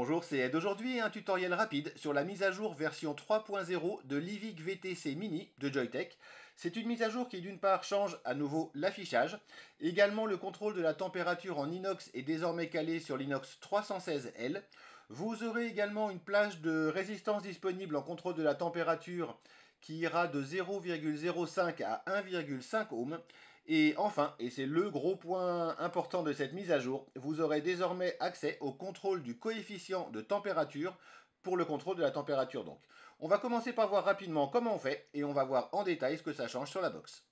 Bonjour, c'est Ed. Aujourd'hui un tutoriel rapide sur la mise à jour version 3.0 de l'IVIC VTC Mini de Joyetech. C'est une mise à jour qui d'une part change à nouveau l'affichage, également le contrôle de la température en inox est désormais calé sur l'inox 316L. Vous aurez également une plage de résistance disponible en contrôle de la température qui ira de 0,05 à 1,5 ohm. Et enfin, et c'est le gros point important de cette mise à jour, vous aurez désormais accès au contrôle du coefficient de température pour le contrôle de la température donc. On va commencer par voir rapidement comment on fait et on va voir en détail ce que ça change sur la box.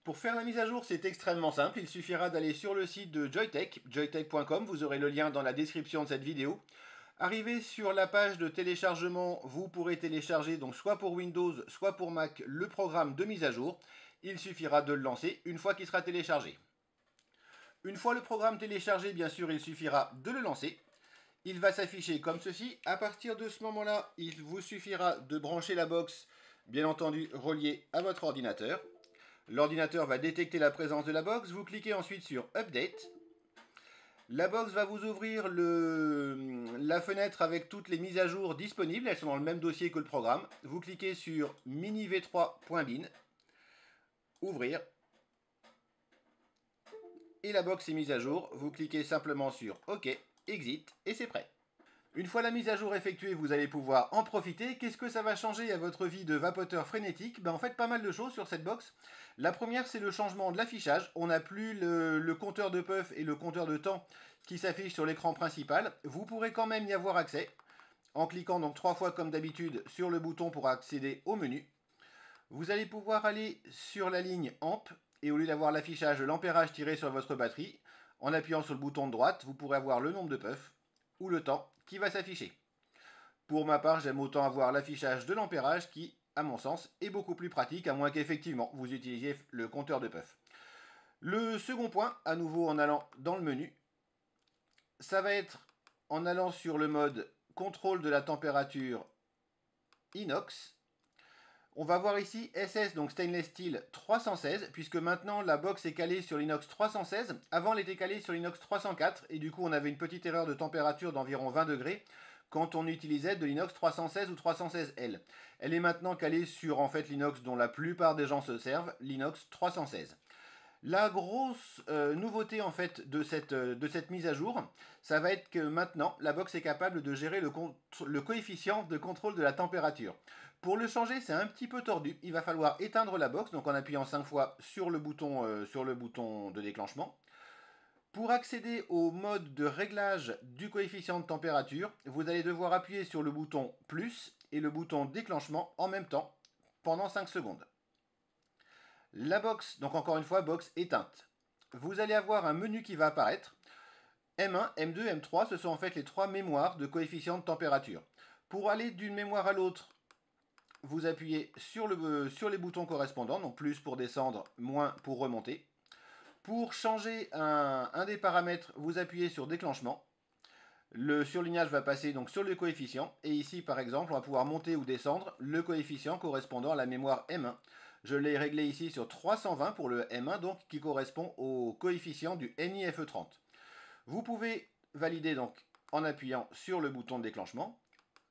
Pour faire la mise à jour, c'est extrêmement simple, il suffira d'aller sur le site de Joyetech, joyetech.com, vous aurez le lien dans la description de cette vidéo. Arrivé sur la page de téléchargement, vous pourrez télécharger donc soit pour Windows, soit pour Mac le programme de mise à jour. Il suffira de le lancer une fois qu'il sera téléchargé. Une fois le programme téléchargé, bien sûr, il suffira de le lancer. Il va s'afficher comme ceci. À partir de ce moment-là, il vous suffira de brancher la box, bien entendu reliée à votre ordinateur. L'ordinateur va détecter la présence de la box. Vous cliquez ensuite sur Update. La box va vous ouvrir la fenêtre avec toutes les mises à jour disponibles. Elles sont dans le même dossier que le programme. Vous cliquez sur miniv3.bin. Ouvrir. Et la box est mise à jour. Vous cliquez simplement sur OK, Exit et c'est prêt. Une fois la mise à jour effectuée, vous allez pouvoir en profiter. Qu'est-ce que ça va changer à votre vie de vapoteur frénétique? En fait, pas mal de choses sur cette box. La première, c'est le changement de l'affichage. On n'a plus le compteur de puff et le compteur de temps qui s'affichent sur l'écran principal. Vous pourrez quand même y avoir accès en cliquant donc 3 fois comme d'habitude sur le bouton pour accéder au menu. Vous allez pouvoir aller sur la ligne AMP et au lieu d'avoir l'affichage de l'ampérage tiré sur votre batterie, en appuyant sur le bouton de droite, vous pourrez avoir le nombre de puffs ou le temps qui va s'afficher. Pour ma part, j'aime autant avoir l'affichage de l'ampérage qui, à mon sens, est beaucoup plus pratique, à moins qu'effectivement vous utilisiez le compteur de puff. Le second point, à nouveau en allant dans le menu, ça va être en allant sur le mode contrôle de la température inox. On va voir ici SS, donc Stainless Steel 316, puisque maintenant la box est calée sur l'inox 316. Avant, elle était calée sur l'inox 304, et du coup, on avait une petite erreur de température d'environ 20 degrés quand on utilisait de l'inox 316 ou 316L. Elle est maintenant calée sur en fait l'inox dont la plupart des gens se servent, l'inox 316. La grosse nouveauté en fait de cette mise à jour, ça va être que maintenant la box est capable de gérer le coefficient de contrôle de la température. Pour le changer, c'est un petit peu tordu. Il va falloir éteindre la box, donc en appuyant 5 fois sur le bouton de déclenchement. Pour accéder au mode de réglage du coefficient de température, vous allez devoir appuyer sur le bouton plus et le bouton déclenchement en même temps pendant 5 secondes. La box, donc encore une fois, box éteinte. Vous allez avoir un menu qui va apparaître. M1, M2, M3, ce sont en fait les trois mémoires de coefficient de température. Pour aller d'une mémoire à l'autre, vous appuyez sur les boutons correspondants, donc plus pour descendre, moins pour remonter. Pour changer un des paramètres, vous appuyez sur déclenchement. Le surlignage va passer donc sur le coefficient. Et ici, par exemple, on va pouvoir monter ou descendre le coefficient correspondant à la mémoire M1. Je l'ai réglé ici sur 320 pour le M1, donc qui correspond au coefficient du NIFE30. Vous pouvez valider donc en appuyant sur le bouton de déclenchement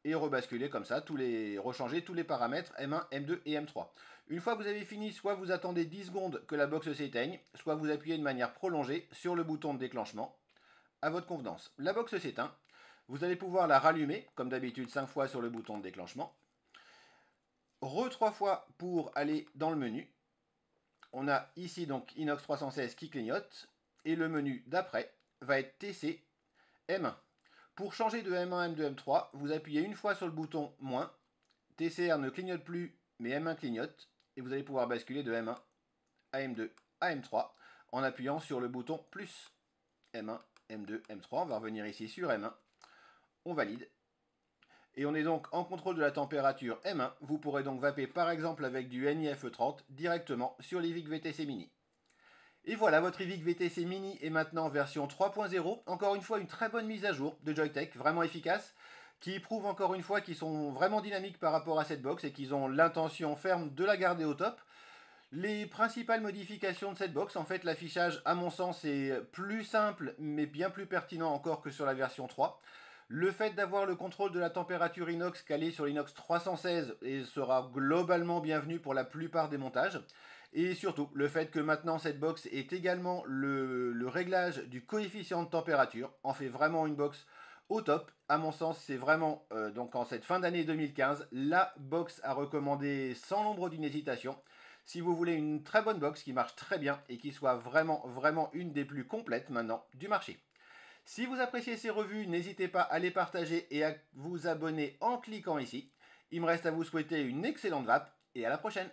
et rebasculer comme ça, rechanger tous les paramètres M1, M2 et M3. Une fois que vous avez fini, soit vous attendez 10 secondes que la box s'éteigne, soit vous appuyez de manière prolongée sur le bouton de déclenchement à votre convenance. La box s'éteint. Vous allez pouvoir la rallumer, comme d'habitude 5 fois sur le bouton de déclenchement. 3 fois pour aller dans le menu. On a ici donc Inox 316 qui clignote. Et le menu d'après va être TC M1. Pour changer de M1, M2, M3, vous appuyez une fois sur le bouton moins. TCR ne clignote plus, mais M1 clignote. Et vous allez pouvoir basculer de M1 à M2 à M3 en appuyant sur le bouton plus. M1, M2, M3. On va revenir ici sur M1. On valide. Et on est donc en contrôle de la température M1. Vous pourrez donc vaper par exemple avec du NIFE30 directement sur l'IVIC VTC Mini. Et voilà, votre IVIC VTC Mini est maintenant en version 3.0. Encore une fois, une très bonne mise à jour de Joyetech, vraiment efficace, qui prouve encore une fois qu'ils sont vraiment dynamiques par rapport à cette box et qu'ils ont l'intention ferme de la garder au top. Les principales modifications de cette box, en fait, l'affichage, à mon sens, est plus simple, mais bien plus pertinent encore que sur la version 3. Le fait d'avoir le contrôle de la température inox calé sur l'inox 316 et sera globalement bienvenu pour la plupart des montages. Et surtout, le fait que maintenant cette box ait également le réglage du coefficient de température en fait vraiment une box au top. À mon sens, c'est vraiment, donc en cette fin d'année 2015, la box à recommander sans l'ombre d'une hésitation. Si vous voulez une très bonne box qui marche très bien et qui soit vraiment une des plus complètes maintenant du marché. Si vous appréciez ces revues, n'hésitez pas à les partager et à vous abonner en cliquant ici. Il me reste à vous souhaiter une excellente vape et à la prochaine.